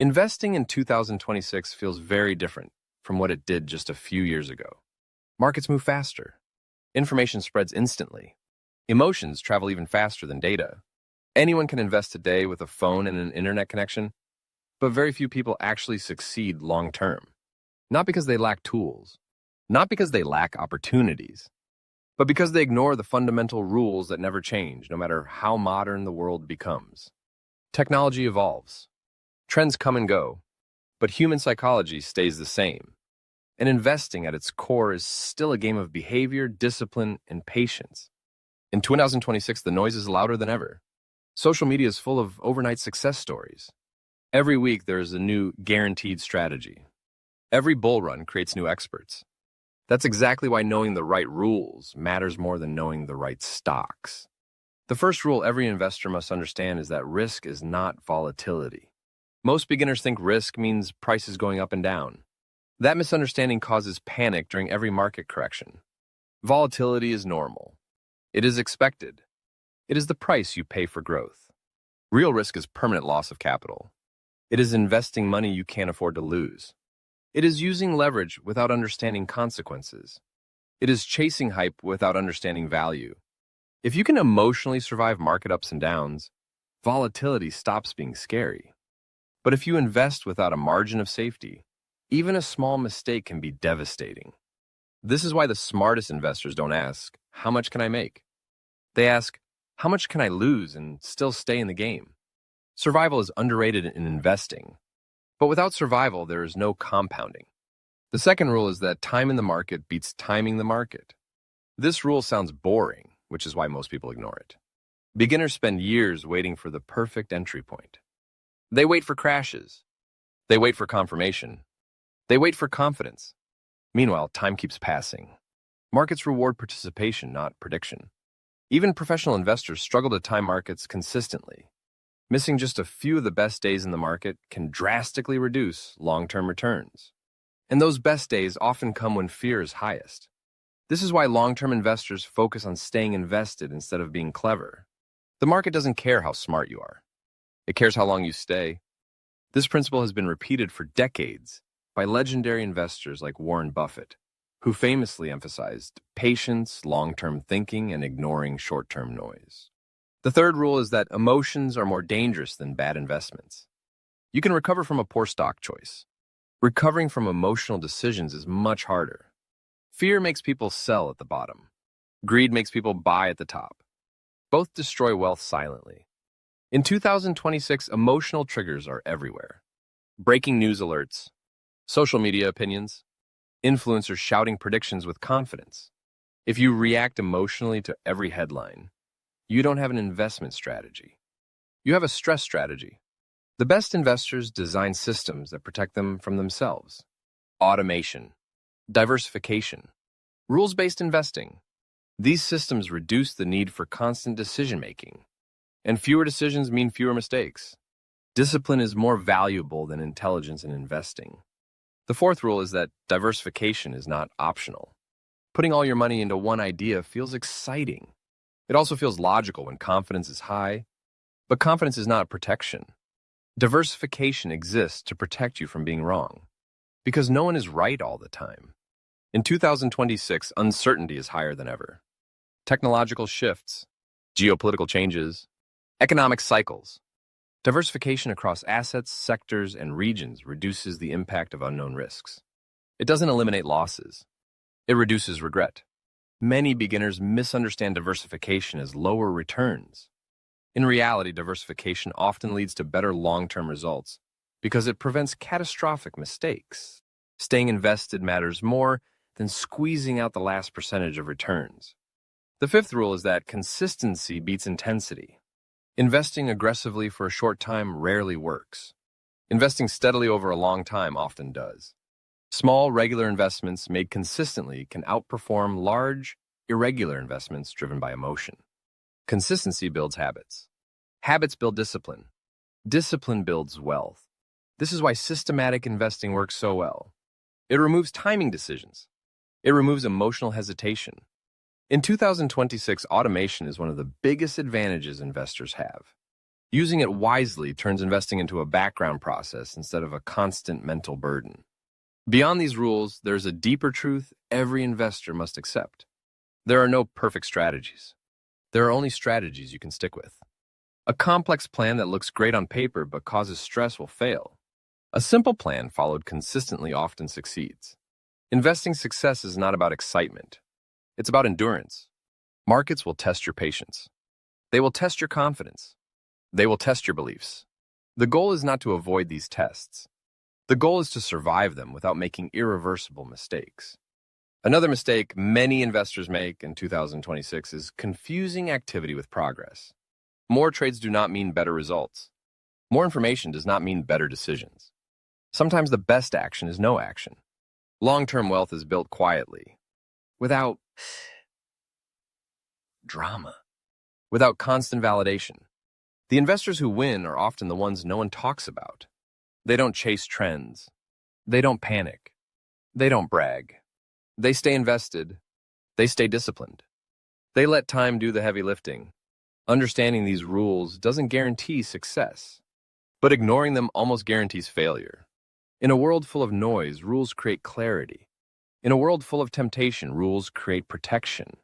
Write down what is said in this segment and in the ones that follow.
Investing in 2026 feels very different from what it did just a few years ago. Markets move faster. Information spreads instantly. Emotions travel even faster than data. Anyone can invest today with a phone and an internet connection, but very few people actually succeed long term. Not because they lack tools, not because they lack opportunities, but because they ignore the fundamental rules that never change, no matter how modern the world becomes. Technology evolves. Trends come and go, but human psychology stays the same. And investing at its core is still a game of behavior, discipline, and patience. In 2026, the noise is louder than ever. Social media is full of overnight success stories. Every week, there is a new guaranteed strategy. Every bull run creates new experts. That's exactly why knowing the right rules matters more than knowing the right stocks. The first rule every investor must understand is that risk is not volatility. Most beginners think risk means prices going up and down. That misunderstanding causes panic during every market correction. Volatility is normal. It is expected. It is the price you pay for growth. Real risk is permanent loss of capital. It is investing money you can't afford to lose. It is using leverage without understanding consequences. It is chasing hype without understanding value. If you can emotionally survive market ups and downs, volatility stops being scary. But if you invest without a margin of safety, even a small mistake can be devastating. This is why the smartest investors don't ask, "How much can I make?" They ask, "How much can I lose and still stay in the game?" Survival is underrated in investing. But without survival, there is no compounding. The second rule is that time in the market beats timing the market. This rule sounds boring, which is why most people ignore it. Beginners spend years waiting for the perfect entry point. They wait for crashes. They wait for confirmation. They wait for confidence. Meanwhile, time keeps passing. Markets reward participation, not prediction. Even professional investors struggle to time markets consistently. Missing just a few of the best days in the market can drastically reduce long-term returns. And those best days often come when fear is highest. This is why long-term investors focus on staying invested instead of being clever. The market doesn't care how smart you are. It cares how long you stay. This principle has been repeated for decades by legendary investors like Warren Buffett, who famously emphasized patience, long-term thinking, and ignoring short-term noise. The third rule is that emotions are more dangerous than bad investments. You can recover from a poor stock choice. Recovering from emotional decisions is much harder. Fear makes people sell at the bottom. Greed makes people buy at the top. Both destroy wealth silently. In 2026, emotional triggers are everywhere. Breaking news alerts, social media opinions, influencers shouting predictions with confidence. If you react emotionally to every headline, you don't have an investment strategy. You have a stress strategy. The best investors design systems that protect them from themselves. Automation, diversification, rules-based investing. These systems reduce the need for constant decision-making. And fewer decisions mean fewer mistakes. Discipline is more valuable than intelligence in investing. The fourth rule is that diversification is not optional. Putting all your money into one idea feels exciting. It also feels logical when confidence is high, but confidence is not protection. Diversification exists to protect you from being wrong, because no one is right all the time. In 2026, uncertainty is higher than ever. Technological shifts, geopolitical changes, economic cycles. Diversification across assets, sectors, and regions reduces the impact of unknown risks. It doesn't eliminate losses. It reduces regret. Many beginners misunderstand diversification as lower returns. In reality, diversification often leads to better long-term results because it prevents catastrophic mistakes. Staying invested matters more than squeezing out the last percentage of returns. The fifth rule is that consistency beats intensity. Investing aggressively for a short time rarely works. Investing steadily over a long time often does. Small, regular investments made consistently can outperform large, irregular investments driven by emotion. Consistency builds habits. Habits build discipline. Discipline builds wealth. This is why systematic investing works so well. It removes timing decisions. It removes emotional hesitation. In 2026, automation is one of the biggest advantages investors have. Using it wisely turns investing into a background process instead of a constant mental burden. Beyond these rules, there's a deeper truth every investor must accept. There are no perfect strategies. There are only strategies you can stick with. A complex plan that looks great on paper but causes stress will fail. A simple plan followed consistently often succeeds. Investing success is not about excitement. It's about endurance. Markets will test your patience. They will test your confidence. They will test your beliefs. The goal is not to avoid these tests. The goal is to survive them without making irreversible mistakes. Another mistake many investors make in 2026 is confusing activity with progress. More trades do not mean better results. More information does not mean better decisions. Sometimes the best action is no action. Long-term wealth is built quietly, without drama, without constant validation. The investors who win are often the ones no one talks about. They don't chase trends. They don't panic. They don't brag. They stay invested. They stay disciplined. They let time do the heavy lifting. Understanding these rules doesn't guarantee success, but ignoring them almost guarantees failure. In a world full of noise, rules create clarity. In a world full of temptation, rules create protection.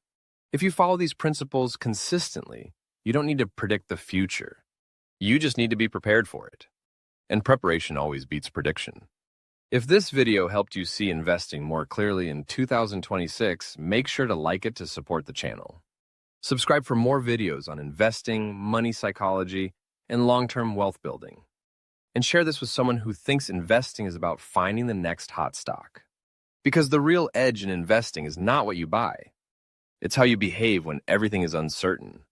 If you follow these principles consistently, you don't need to predict the future. You just need to be prepared for it. And preparation always beats prediction. If this video helped you see investing more clearly in 2026, make sure to like it to support the channel. Subscribe for more videos on investing, money psychology, and long-term wealth building. And share this with someone who thinks investing is about finding the next hot stock. Because the real edge in investing is not what you buy. It's how you behave when everything is uncertain.